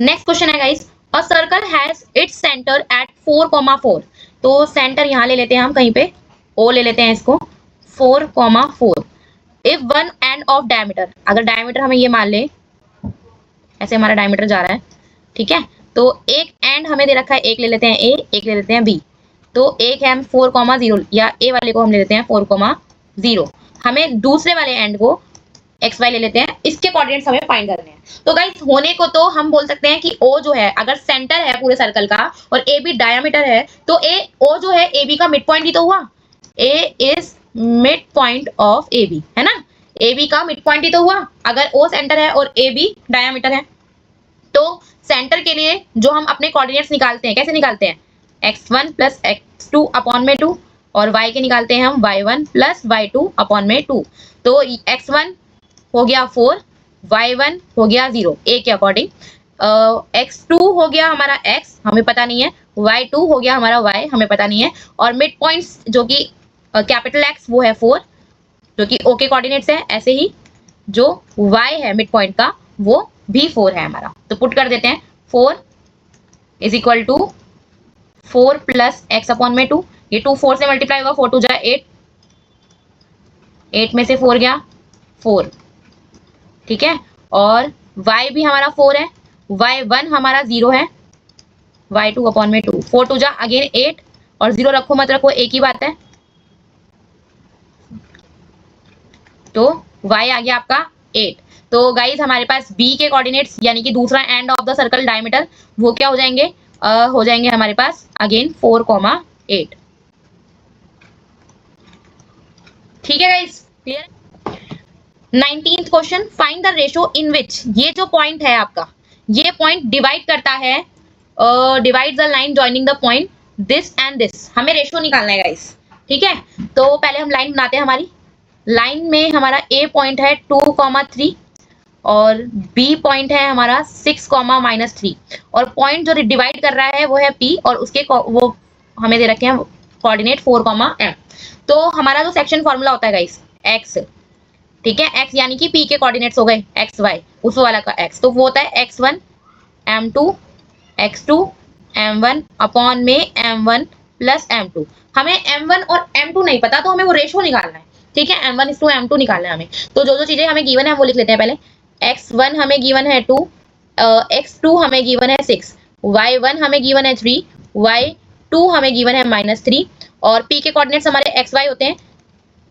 Next question है guys, a circle has its centre at 4,4। तो centre यहाँ ले लेते हैं हम कहीं पे, ओ ले लेते हैं इसको, 4,4। If one end of diameter, अगर डायमीटर हमें ये मान ले, ऐसे हमारा डायमीटर जा रहा है, ठीक है, तो एक एंड हमें दे रखा है, एक ले लेते हैं ए, एक ले लेते हैं बी। तो एक है हम 4,0 या ए वाले को हम ले लेते हैं 4,0। हमें दूसरे वाले एंड को एक्स वाई ले लेते हैं, इसके कोऑर्डिनेट्स हमें फाइंड करने हैं। तो गाइस होने को तो हम बोल सकते हैं कि ओ जो है अगर सेंटर है पूरे सर्कल का और ए बी डायमीटर है, तो ए ओ जो है ए बी का मिड पॉइंट ही तो हुआ, A is midpoint of A B, है ना, ए बी का मिड पॉइंट ही तो हुआ अगर ओ सेंटर है और ए बी डायमीटर है। तो सेंटर के लिए जो हम अपने कोऑर्डिनेट्स निकालते हैं, कैसे निकालते हैं, x1 प्लस x2 अपॉन में 2, और y के निकालते हैं हम y1 प्लस y2 अपॉन में 2। तो x1 हो गया 4, y1 हो गया 0 a के अकॉर्डिंग, x2 हो गया हमारा x, हमें पता नहीं है, y2 हो गया हमारा y, हमें पता नहीं है, और मिड पॉइंट्स जो कि कैपिटल X वो है 4, जो कि o के कोऑर्डिनेट्स है। ऐसे ही जो y है मिड पॉइंट का वो भी 4 है हमारा। तो पुट कर देते हैं, 4 is equal to 4 plus X upon में 2, ये 2 4 से मल्टीप्लाई होगा, 4 2 जा 8, 8 में से 4 गया 4, ठीक है, और y भी हमारा 4 है, y1 हमारा 0 है, y2 अपॉन में 2, 4 2 जा अगेन 8, और 0 रखो मत रखो एक ही बात है, तो y आ गया आपका 8। तो गाइज हमारे पास b के कोऑर्डिनेट्स यानी कि दूसरा end of the circle diameter वो क्या हो जाएंगे, हो जाएंगे हमारे पास अगेन 4,8। ठीक है guys, clear. 19th question, find the ratio in which, ये जो पॉइंट है आपका, ये पॉइंट डिवाइड करता है, divide the line joining the point this and this, हमें रेशो निकालना है गाइज, ठीक है। तो पहले हम लाइन बनाते हैं, हमारी लाइन में हमारा ए पॉइंट है 2,3 और बी पॉइंट है हमारा 6,-3, और पॉइंट जो डिवाइड कर रहा है वो है पी, और उसके वो हमें दे रखे हैं कोऑर्डिनेट 4,m। तो हमारा जो सेक्शन फॉर्मूला होता है गाइस x, ठीक है, x यानी कि p के कोऑर्डिनेट्स हो गए x y, उस वाला का x, तो वो होता है x1 m2 x2 m1 upon में m1 प्लस m2। हमें m1 और m2 नहीं पता, तो हमें वो रेशो निकालना है, ठीक है, m1:m2 निकालना है हमें। तो जो जो चीजें हमें गिवन है वो लिख लेते हैं पहले। x1 हमें गिवन है 2, x2 हमें गिवन है 6, y1 हमें गिवन है 3, y2 हमें गिवन है -3, और p के कोऑर्डिनेट्स हमारे x y होते हैं,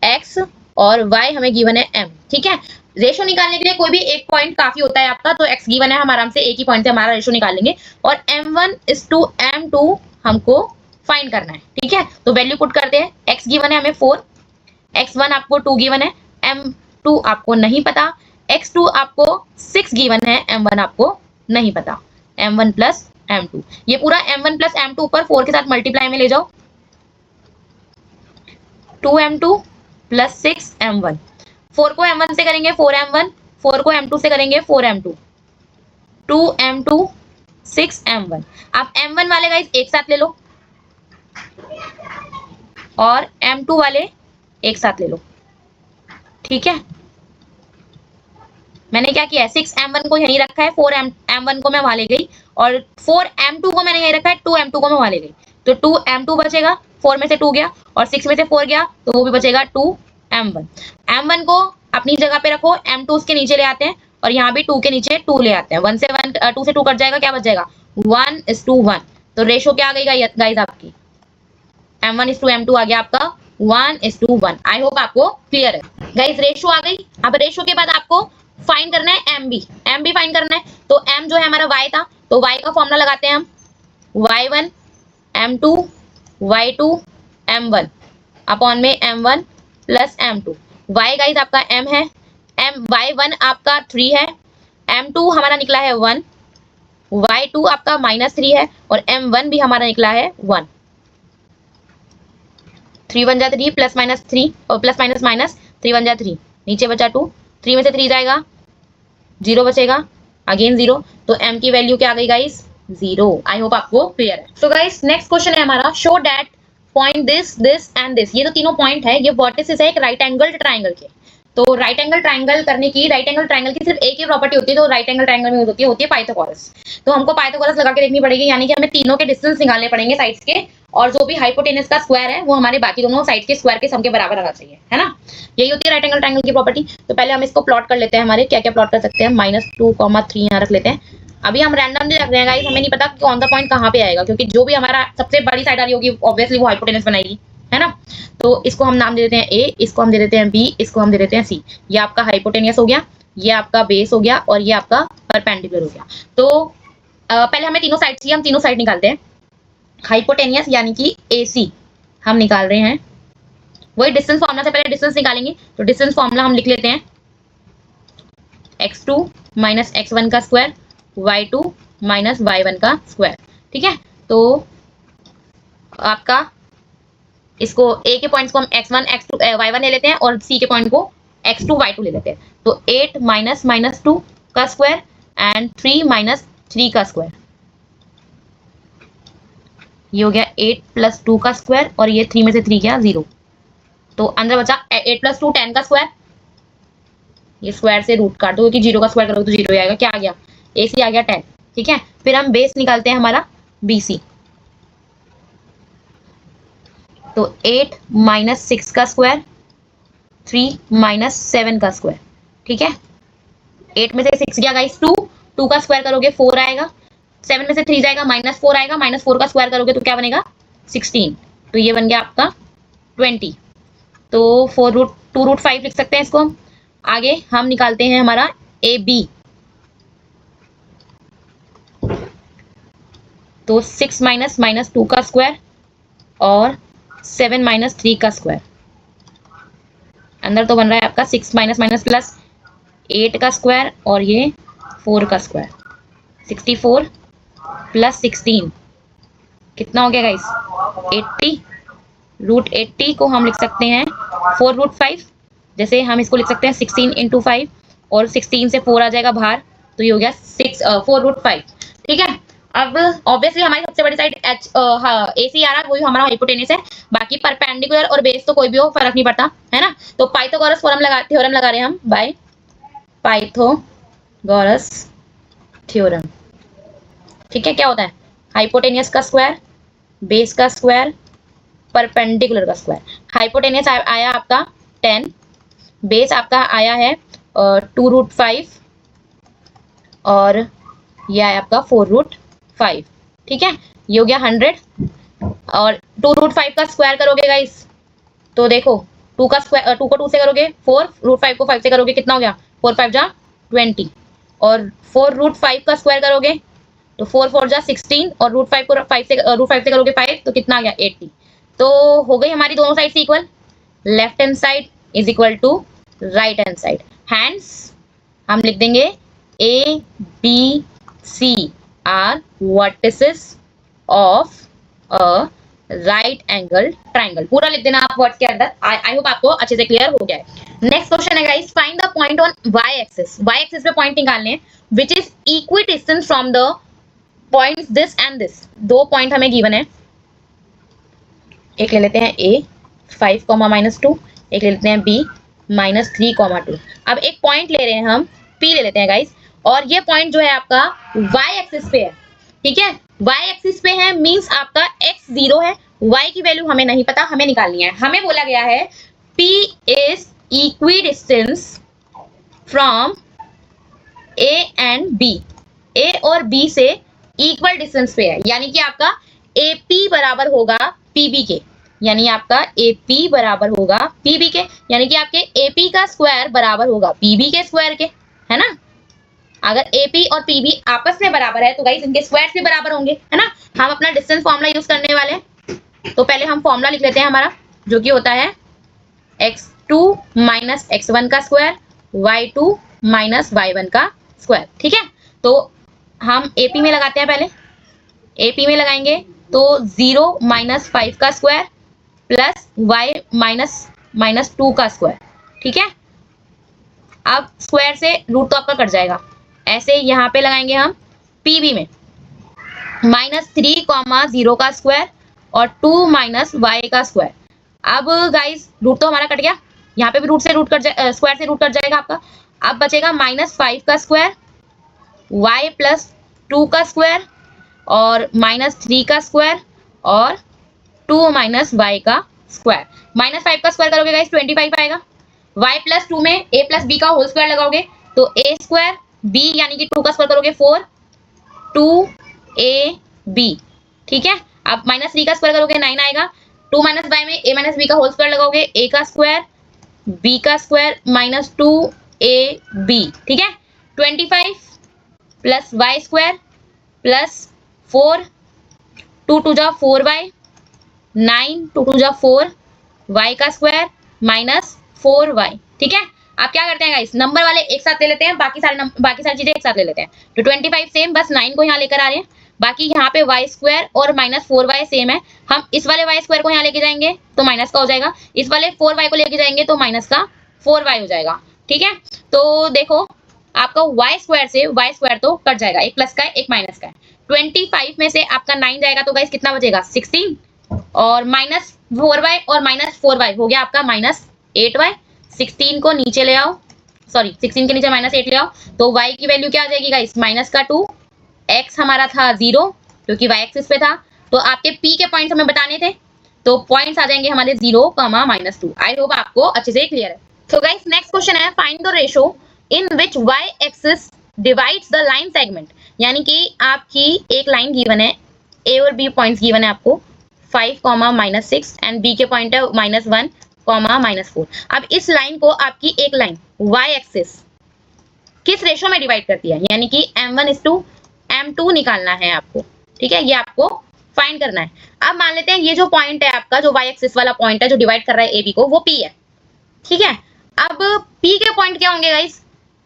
x और y हमें गिवन है m, ठीक है। रेशो निकालने के लिए कोई भी एक पॉइंट काफी होता है आपका, तो x गिवन है, हम आराम से एक ही पॉइंट से हमारा रेशो निकाल लेंगे, और m1:m2 हमको फाइंड करना है, ठीक है। तो वैल्यू पुट करते हैं, x गिवन है हमें 4, x1 आपको 2 गिवन है, m2 आपको नहीं पता, x2 आपको 6 गिवन है, m1 आपको नहीं पता, m1 प्लस m2, ये पूरा m1 प्लस m2 ऊपर 4 के साथ मल्टीप्लाई में ले जाओ, 2m2 प्लस 6m1, 4 को m1 से करेंगे 4m1, 4 को m2 से करेंगे 4m2, 2m2 6m1। आप m1 वाले गाइस एक साथ ले लो और m2 वाले एक साथ ले लो, ठीक है। मैंने क्या किया है, 6m1 को यहीं रखा है, 4m1 को मैं वहां ले गई, और 4m2 को मैंने यहीं रखा है, 2m2 को मैं वहां ले गई, तो 2m2 बचेगा, 4 में से 2 गया और 6 में से 4 गया, तो वो भी बचेगा 2m1। m1 को अपनी जगह पे रखो, m2 उसके नीचे ले आते हैं, और यहाँ भी 2 के नीचे 2 ले आते हैं, 1 से 1 2 से 2 कट जाएगा, क्या बच जाएगा 1:1। तो रेशो क्या आ गई गाइस आपकी, m1:m2 आ गया आपका 1:1। आई होप आपको क्लियर है गाइस, रेशो आ गई। अब रेशो के बाद आपको फाइंड करना है एम बी फाइंड करना है। तो एम जो है हमारा y था, तो y का फॉर्मूला लगाते हैं हम, y1 m2 y2 m1 upon में m1 plus m2। y guys आपका m है, y1 आपका 3 है, m2 हमारा निकला है 1, y2 आपका -3 है, और m1 भी हमारा निकला है 1। 3 1 जा 3 प्लस माइनस 3 और प्लस माइनस माइनस 3 1 जा 3, नीचे बचा 2, 3 में से 3 जाएगा 0 बचेगा, अगेन 0, तो m की वैल्यू क्या आ गई गाइस 0। आई होप आपको क्लियर है। सो गाइस नेक्स्ट क्वेश्चन है हमारा, show that point this this and this, ये जो तीनों पॉइंट है ये वर्टिसेस है एक राइट एंगल्ड ट्राइंगल के। तो राइट एंगल ट्रायंगल करने की, राइट एंगल ट्रायंगल की सिर्फ एक ही प्रॉपर्टी होती है जो राइट एंगल ट्रायंगल में होती है पाइथागोरस। तो हमको पाइथागोरस लगा के देखनी पड़ेगी, यानी कि हमें तीनों के डिस्टेंस निकालने पड़ेंगे साइड्स के, और जो भी हाइपोटेनस का स्क्वायर है वो हमारे बाकी दोनों साइड के स्क्वायर के सम के बराबर आना चाहिए, है ना। यही होती है राइट एंगल ट्रायंगल की प्रॉपर्टी। तो पहले हम इसको प्लॉट कर लेते हैं, हमारे क्या क्या प्लॉट कर सकते हैं। -2, 3 यहाँ रख लेते हैं। अभी हम रैंडमली रख रहे हैं गाइस, हमें नहीं पता कौन सा पॉइंट कहाँ पे आएगा, क्योंकि जो भी हमारा सबसे बड़ी साइड आ रही होगी ऑब्वियसली वो हाइपोटेनस बनाएगी, है ना। तो इसको हम नाम दे देते हैं ए, इसको हम दे देते हैं बी, इसको हम दे देते हैं सी। ये आपका हाइपोटेनियस हो गया, ये आपका बेस हो गया, और ये आपका परपेंडिकुलर हो गया। तो पहले हमें तीनों साइड चाहिए, हम तीनों साइड निकालते हैं। हाइपोटेनियस यानी कि AC हम निकाल रहे हैं, वही डिस्टेंस फॉर्मूला से पहले डिस्टेंस निकालेंगे। तो डिस्टेंस फॉर्मूला हम लिख लेते हैं, x2 माइनस x1 का स्क्वायर, y2 माइनस y1 का स्क्वायर, ठीक है। तो आपका इसको A के पॉइंट्स को हम x1 x2 y1 ले लेते हैं, और C के पॉइंट को x2 y2 ले लेते हैं। तो 8 माइनस 2 का स्क्वायर एंड 3 माइनस 3 का स्क्वायर, ये हो गया 8 प्लस 2 का स्क्वायर, और ये 3 में से 3 गया 0। तो अंदर बचा 8 प्लस 2 10 का स्क्वायर, ये स्क्वायर से रूट काट दो क्योंकि 0 का स्क्वायर करोगे तो 0 ही आएगा। क्या आ गया, AC आ गया 10, ठीक है। फिर हम बेस निकालते हैं हमारा BC। तो 8 माइनस 6 का स्क्वायर, 3 माइनस 7 का स्क्वायर, ठीक है। 8 में से 6 गया गाइस 2 का स्क्वायर करोगे 4 आएगा, 7 में से 3 जाएगा -4 आएगा, -4 का स्क्वायर करोगे तो क्या बनेगा 16। तो ये बन गया आपका 20। तो 2√5 लिख सकते हैं इसको हम। आगे हम निकालते हैं हमारा AB। तो 6 माइनस 2 का स्क्वायर और 7 माइनस 3 का स्क्वायर, अंदर तो बन रहा है आपका 6 माइनस प्लस 8 का स्क्वायर और ये 4 का स्क्वायर, 64 प्लस 16 कितना हो गया गाइस 80। √80 को हम लिख सकते हैं 4√5, जैसे हम इसको लिख सकते हैं 16 × 5, और 16 से 4 आ जाएगा बाहर, तो ये हो गया 4√5, ठीक है। अब ऑब्वियसली हमारी सबसे बड़ी साइड AC आ रहा है, वही हमारा हाइपोटेनस है। बाकी परपेंडिकुलर और बेस तो कोई भी हो फर्क नहीं पड़ता, है ना। तो पाइथागोरस थ्योरम लगा रहे हैं हम, बाय पाइथागोरस थ्योरम, ठीक है। क्या होता है, हाइपोटेनियस का स्क्वायर, बेस का स्क्वायर, परपेंडिकुलर का स्क्वायर। हाइपोटेनियस आया आपका 10, बेस आपका आया है 2√5, और यह आया आपका 4√5, ठीक है। ये हो गया 100, और 2√5 का स्क्वायर करोगे गाइस तो देखो 2 का स्क्वायर, 2 को 2 से करोगे 4, √5 को 5 से करोगे कितना हो गया 4 5 जा 20, और 4√5 का स्क्वायर करोगे तो 4 4 जा 16, और √5 को 5 से करोगे 5, तो कितना आ गया 80। तो हो गई हमारी दोनों side equal, left hand side is equal to right hand side. Hands हम लिख देंगे ABC are vertices of a right angle triangle. पूरा लिख देना आप वर्ड के अंदर। आई होप आपको अच्छे से क्लियर हो गया है। नेक्स्ट क्वेश्चन है guys, find the point on y axis. y axis पे पॉइंट निकालने हैं which is equi distance from the points this and this. दो पॉइंट हमें गिवन है, एक ले लेते हैं A 5, -2, एक ले लेते हैं B -3, 2। अब एक पॉइंट ले रहे हैं हम P ले लेते हैं गाइस, और ये पॉइंट जो है आपका y एक्सिस पे है, ठीक है। y एक्सिस पे है मींस आपका x 0 है, y की वैल्यू हमें नहीं पता, हमें निकालनी है। हमें बोला गया है P is equi distance from A and B, A और B से इक्वल डिस्टेंस पे है, यानी कि आपका AP बराबर होगा PB के, यानी आपका AP बराबर होगा PB के, यानी कि आपके AP का स्क्वायर बराबर होगा PB के स्क्वायर के, है ना। अगर AP और PB आपस में बराबर है तो गाइस इनके स्क्वायर भी बराबर होंगे, है ना। हम अपना डिस्टेंस फॉर्मूला यूज करने वाले हैं। तो पहले हम फॉर्मूला लिख लेते हैं हमारा, जो कि होता है x2 माइनस x1 का स्क्वायर, y2 माइनस y1 का स्क्वायर, ठीक है। तो हम AP में लगाते हैं, पहले AP में लगाएंगे तो 0 - 5 का स्क्वायर प्लस y -2 का स्क्वायर, ठीक है। अब स्क्वायर से रूट तो आपका कट जाएगा, ऐसे यहाँ पे लगाएंगे हम PB में -3, 0 का स्क्वायर और 2 - y का स्क्वायर। अब गाइस रूट तो हमारा कट गया, यहाँ पे भी रूट से रूट कट स्क्वायर से रूट कट जाएगा आपका। अब बचेगा -5 का स्क्वायर, y प्लस 2 का स्क्वायर और -3 का स्क्वायर और 2 माइनस y का स्क्वायर। -5 का स्क्वायर करोगे गाइस 25 आएगा। y प्लस 2 में a प्लस b का होल स्क्वायर लगाओगे तो a स्क्वायर, b यानी कि 2 का स्क्वायर करोगे 4, 2ab, ठीक है। अब -3 का स्क्वायर करोगे 9 आएगा। 2 माइनस y में a माइनस b का होल स्क्वायर लगाओगे, a का स्क्वायर, b का स्क्वायर -2ab, ठीक है। 25 plus y square plus 4, 2 two जा 4y, 9 2 टू जा 4, y का स्क्वायर -4y, ठीक है। आप क्या करते हैं गाइस, नंबर वाले एक साथ ले लेते हैं, बाकी सारी चीजें एक साथ ले लेते हैं। तो 25 सेम, बस 9 को यहाँ लेकर आ रहे हैं, बाकी यहाँ पे y स्क्वायर और -4y सेम है। हम इस वाले y स्क्वायर को यहाँ लेके जाएंगे तो माइनस का हो जाएगा, इस वाले 4y को लेके जाएंगे तो माइनस का 4y हो जाएगा, ठीक है। तो देखो आपका y स्क्वायर से y स्क्वायर तो कट जाएगा, एक प्लस का है एक माइनस का है। 25 में से आपका 9 जाएगा तो गाइस कितना बचेगा 16 और -4y और -4y हो गया आपका -8y। 16 को नीचे ले आओ, सॉरी 16 के नीचे -8 ले आओ तो y की वैल्यू क्या आ जाएगी गाइस -2। x हमारा था 0 क्योंकि y एक्सिस पे था, तो आपके p के पॉइंट्स हमें बताने थे तो पॉइंट्स आ जाएंगे हमारे 0, -2। आई होप आपको अच्छे से क्लियर है। तो गाइस नेक्स्ट क्वेश्चन है, find the ratio in which y axis divides the line segment. यानी कि आपकी एक लाइन गिवन है, a और b पॉइंट्स गिवन है आपको 5, -6 एंड b के पॉइंट है -1, -4। अब इस लाइन को आपकी एक लाइन y एक्सिस किस रेशो में डिवाइड करती है, यानी कि m1:m2 निकालना है आपको, ठीक है, ये आपको फाइंड करना है। अब मान लेते हैं ये जो पॉइंट है आपका, जो y एक्सिस वाला पॉइंट है जो डिवाइड कर रहा है ab को, वो p है, ठीक है। अब p के पॉइंट क्या होंगे गाइस,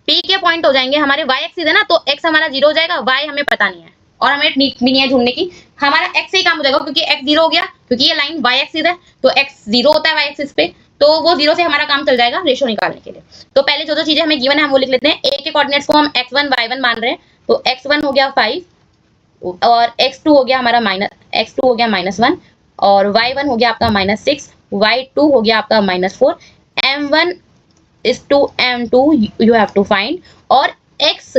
p के पॉइंट हो जाएंगे हमारे y एक्सिस है ना, तो x हमारा 0 हो जाएगा, y हमें पता नहीं है और हमें नीड भी नहीं है ढूंढने की, हमारा x से ही काम हो जाएगा क्योंकि x 0 हो गया, क्योंकि ये लाइन y एक्सिस है तो x 0 होता है y एक्सिस पे, तो वो 0 से हमारा काम चल जाएगा रेशो निकालने के लिए। तो पहले जो चीजें हमें गिवन है हम वो लिख लेते हैं। a के कोऑर्डिनेट्स को हम x1 y1 मान रहे हैं, तो x1 हो गया 5 और x2 हो गया हमारा -1 और y1 हो गया आपका -6, y2 हो गया आपका -4, m1:m2 you have to find, और x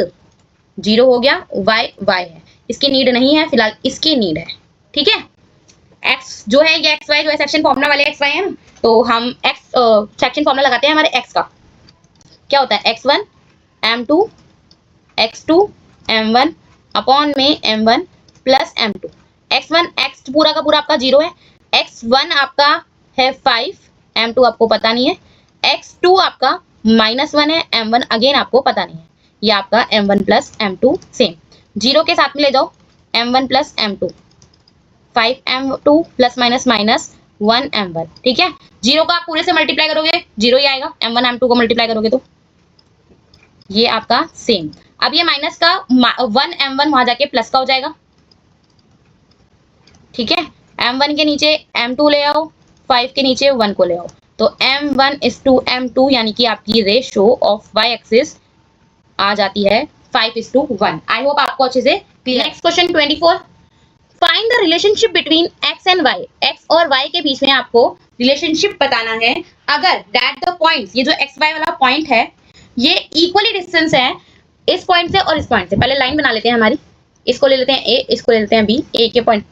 0 हो गया, y है, इसकी नीड नहीं है फिलहाल, इसकी नीड है, ठीक है। x जो है ये xy जो है सेक्शन फॉर्मूला वाले xy है ना, तो हम x सेक्शन फॉर्मूला लगाते हैं हमारे x का, क्या होता है x1 m2 x2 m1 upon में m1 plus m2। x1 x पूरा का पूरा आपका 0 है, x1 आपका है 5, m2 आपको पता नहीं है, x2 आपका -1 है, m1 अगेन आपको पता नहीं है, ये आपका m1 प्लस m2 सेम 0 के साथ में ले जाओ, m1 plus m2 5m2 plus -1 m1, ठीक है। 0 को आप पूरे से मल्टीप्लाई करोगे 0 ही आएगा, m1 m2 को मल्टीप्लाई करोगे तो ये आपका सेम। अब ये माइनस का 1 m1 वहां जाके प्लस का हो जाएगा, ठीक है। m1 के नीचे m2 ले आओ, 5 के नीचे 1 को ले आओ, तो m1:m2 यानी कि आपकी रेशो ऑफ y एक्सिस आ जाती है 5:1। आई होप आपको अच्छे से clear. Next question 24, find the relationship between x and y। x और y के बीच में आपको रिलेशनशिप बताना है अगर दैट द पॉइंट्स, ये जो xy वाला पॉइंट है ये इक्वली डिस्टेंस है इस पॉइंट से और इस पॉइंट से। पहले लाइन बना लेते हैं हमारी, इसको ले लेते हैं a, इसको ले लेते हैं b, a के पॉइंट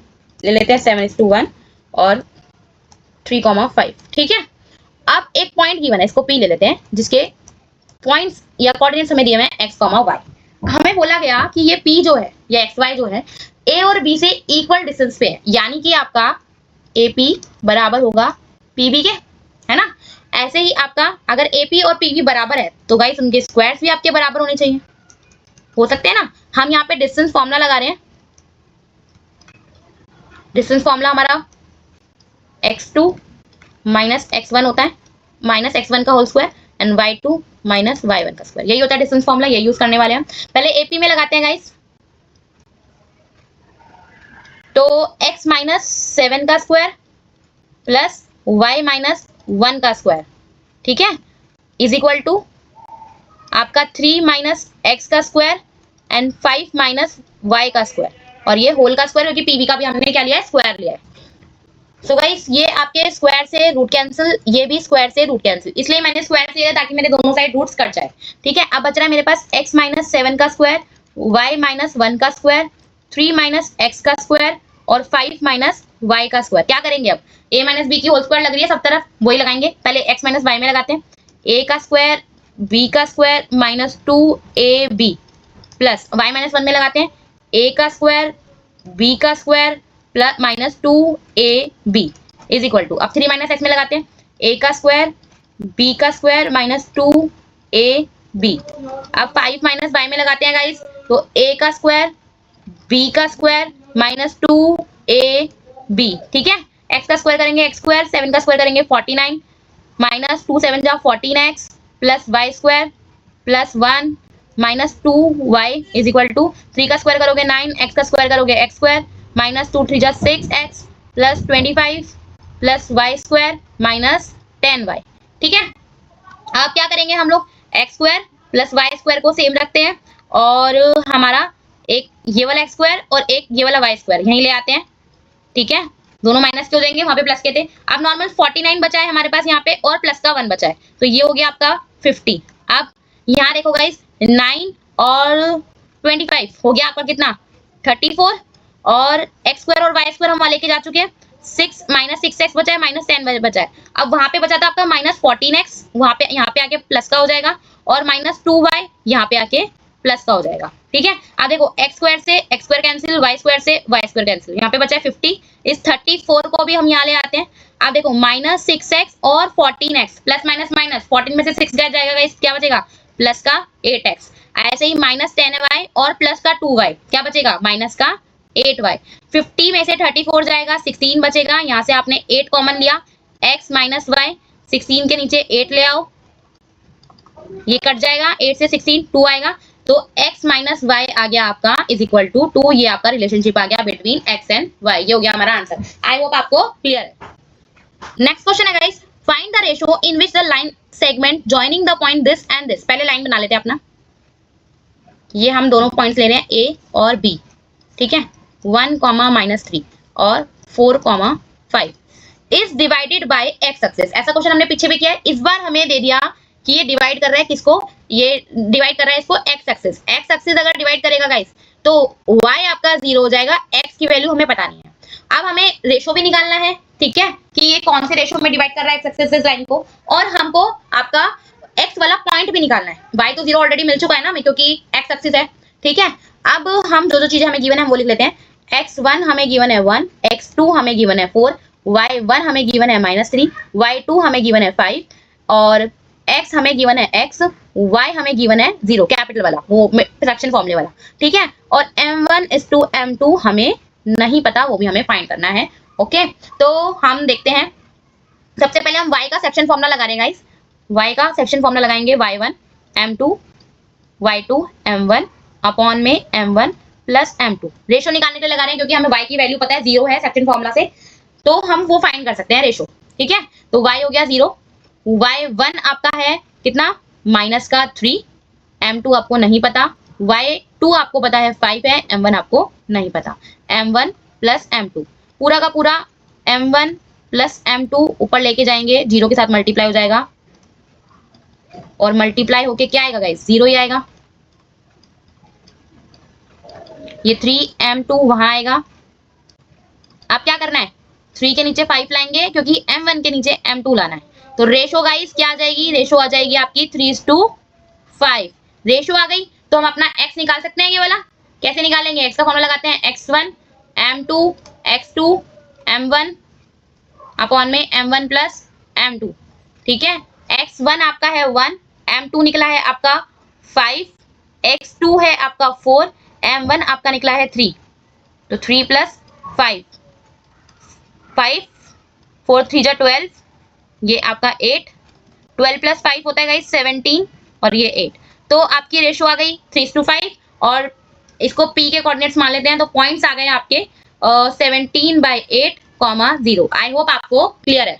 ले लेते हैं 7:1 और 3,5, ठीक है। अब एक पॉइंट गिवन है, इसको p ले लेते हैं, जिसके पॉइंट्स या कोऑर्डिनेट्स हमें दिए हुए हैं x, y। हमें बोला गया कि ये p जो है या xy जो है a और b से इक्वल डिस्टेंस पे है, यानी कि आपका AP बराबर होगा PB के, है ना। ऐसे ही आपका अगर AP और PB बराबर है तो गाइस उनके स्क्वायर्स भी आपके बराबर होने चाहिए, हो सकते हैं ना। हम यहाँ पे डिस्टेंस फॉर्मूला लगा रहे हैं, डिस्टेंस फॉर्मूला हमारा x2 माइनस x1 होता है, माइनस x1 का whole square and y2 minus y1 का स्क्वायर, यही होता है डिस्टेंस फॉर्मूला, ये यूज करने वाले हैं। पहले AP में लगाते हैं गाइस, तो x -7 का स्क्वायर प्लस y -1 का स्क्वायर, ठीक है, इज इक्वल टू आपका 3 - x का स्क्वायर एंड 5 - y का स्क्वायर, और ये होल का स्क्वायर क्योंकि pb का भी हमने क्या लिया है स्क्वायर लिया है। सो गाइस ये आपके स्क्वायर से रूट कैंसिल, ये भी स्क्वायर से रूट कैंसिल, इसलिए मैंने स्क्वायर से लिया ताकि मेरे दोनों साइड रूट्स कट जाए। ठीक है, अब बच रहा है मेरे पास x माइनस 7 का स्क्वायर, y माइनस 1 का स्क्वायर, 3 माइनस x का स्क्वायर और 5 माइनस y का स्क्वायर। क्या करेंगे अब, a माइनस बी की होल स्क्वायर लग रही है सब तरफ, वही लगाएंगे। पहले x माइनस y में लगाते हैं, a का स्क्वायर b का square minus 2ab plus y minus 1 में लगाते हैं, a का स्क्वायर b का square plus minus 2ab is equal to, अब 3 माइनस एक्स में लगाते हैं, a का स्क्वायर b का स्क्वायर माइनस 2ab। अब 5 माइनस y में लगाते हैं गाइस, तो a का स्क्वायर b का स्क्वायर माइनस 2ab। ठीक है, x का स्क्वायर करेंगे x स्क्वायर, 7 का स्क्वायर करेंगे 49 माइनस 2 7 जा 14x plus y square plus 1 minus 2y is equal to 3 का स्क्वायर करोगे 9, x का स्क्वायर करोगे x स्क्वायर माइनस 2 3 जा 6x plus 25 plus y square minus 10y। ठीक है, अब क्या करेंगे हम लोग, x square plus y square को सेम रखते हैं और हमारा एक ये वाला x स्क्वायर और एक ये वाला y स्क्वायर यहीं ले आते हैं। ठीक है, दोनों माइनस क्यों देंगे, वहां पे प्लस के थे। अब नॉर्मल 49 बचा है हमारे पास यहाँ पे और प्लस का 1 बचा है, तो ये हो गया आपका 50। अब यहाँ देखो गाइस 9 और 25 हो गया आपका कितना 34 और x स्क्वायर और y स्क्वायर हम वहां लेके जा चुके हैं, 6 माइनस 6x बचा है माइनस 10 बचा है। अब वहां पे बचा था आपका माइनस 14x, वहां पे यहाँ पे आके प्लस का हो जाएगा और माइनस 2y यहाँ पे आके प्लस का हो जाएगा। ठीक है, अब देखो x स्क्वायर से x square cancel, y square से y स्क्वायर कैंसिल, यहाँ पे बचा है 50, इस 34 को भी हम यहाँ ले आते हैं। अब देखो माइनस 6x और 14x प्लस माइनस माइनस 14 में से 6 जाएगा गाइस, क्या बचेगा प्लस का 8x। ऐसे ही माइनस 10y और प्लस का 2y, क्या बचेगा माइनस का 8y। 50 में से 34 जाएगा 16 बचेगा, यहाँ से आपने 8 कॉमन लिया, x माइनस y, 16 के नीचे 8 ले आओ, ये कट जाएगा, 8 से 16 2 आएगा, तो x माइनस वाई आ गया आपका इज इक्वल टू 2। ये आपका रिलेशनशिप आ गया बिटवीन x एंड y, ये हो गया हमारा आंसर। आई होप आपको क्लियर है। नेक्स्ट क्वेश्चन है guys, find the ratio in which the line segment joining the point this and this. पहले लाइन बना लेते हैं अपना, ये हम दोनों पॉइंट्स ले रहे हैं a और b। ठीक है, 1 माइनस 3 और 4 5 is divided by x axis. ऐसा क्वेश्चन हमने पीछे भी किया है, इस बार हमें दे दिया कि ये डिवाइड कर रहा है किसको, ये डिवाइड कर रहा है इसको x एक्सिस। x एक्सिस अगर डिवाइड करेगा गाइस तो y आपका 0 हो जाएगा, x की वैल्यू हमें पता नहीं है। अब हमें रेशो भी निकालना है, ठीक है, कि ये कौन से रेशो में डिवाइड कर रहा है x एक्सिस इस लाइन को, और हमको आपका x वाला पॉइंट भी निकालना है। y तो 0 ऑलरेडी मिल चुका है ना, क्योंकि x एक्सिस है। ठीक है, अब हम जो चीजें हमें गिवन है वो लिख लेते हैं। x1 हमें गिवन है 1, x2 हमें गिवन है 4, y1 हमें गिवन है -3, y2 हमें गिवन है 5 और x हमें गिवन है x, y हमें गिवन है 0 कैपिटल वाला, वो फ्रैक्शन फॉर्मूले वाला। ठीक है, और m1 is to m2 हमें नहीं पता, वो भी हमें फाइंड करना है। ओके, तो हम देखते हैं, सबसे पहले हम y का सेक्शन फॉर्मूला लगा रहे हैं गाइस। y का सेक्शन फॉर्मूला लगाएंगे y1 m2 y2 m1 upon में m1 प्लस m2। रेशो निकालने के लिए लगा रहे हैं क्योंकि हमें y की वैल्यू पता है 0 है सेक्शन फॉर्मूला से, तो हम वो फाइंड कर सकते हैं रेशो। ठीक है, तो y हो गया 0, y1 आपका है कितना माइनस का 3, m2 आपको नहीं पता, y2 आपको पता है 5 है, m1 आपको नहीं पता। m1 प्लस m2 पूरा का पूरा m1 प्लस m2 ऊपर लेके जाएंगे, 0 के साथ मल्टीप्लाई हो जाएगा और मल्टीप्लाई होके क्या आएगा गाइस 0 ही आएगा। ये 3m2 वहां आएगा। अब क्या करना है, 3 के नीचे 5 लाएंगे क्योंकि m1 के नीचे m2 लाना है, तो रेशो गाइस क्या आ जाएगी, रेशो आ जाएगी आपकी 3:5। रेशो आ गई तो हम अपना x निकाल सकते हैं। ये वाला कैसे निकालेंगे, x का फॉर्मूला लगाते हैं, x1 m2 x2 m1 upon में m1 प्लस m2। ठीक है, x1 आपका है 1, m2 निकला है आपका 5, x2 है आपका 4, m1 आपका निकला है 3, तो 3 प्लस 5, 5 4 3 जा 12, ये आपका 8, 12 प्लस 5 होता है गाइस 17 और ये 8, तो आपकी रेशो आ गई 3:5 और इसको p के कोऑर्डिनेट्स मान लेते हैं, तो पॉइंट्स आ गए आपके 17/8, 0। आई होप आपको क्लियर है।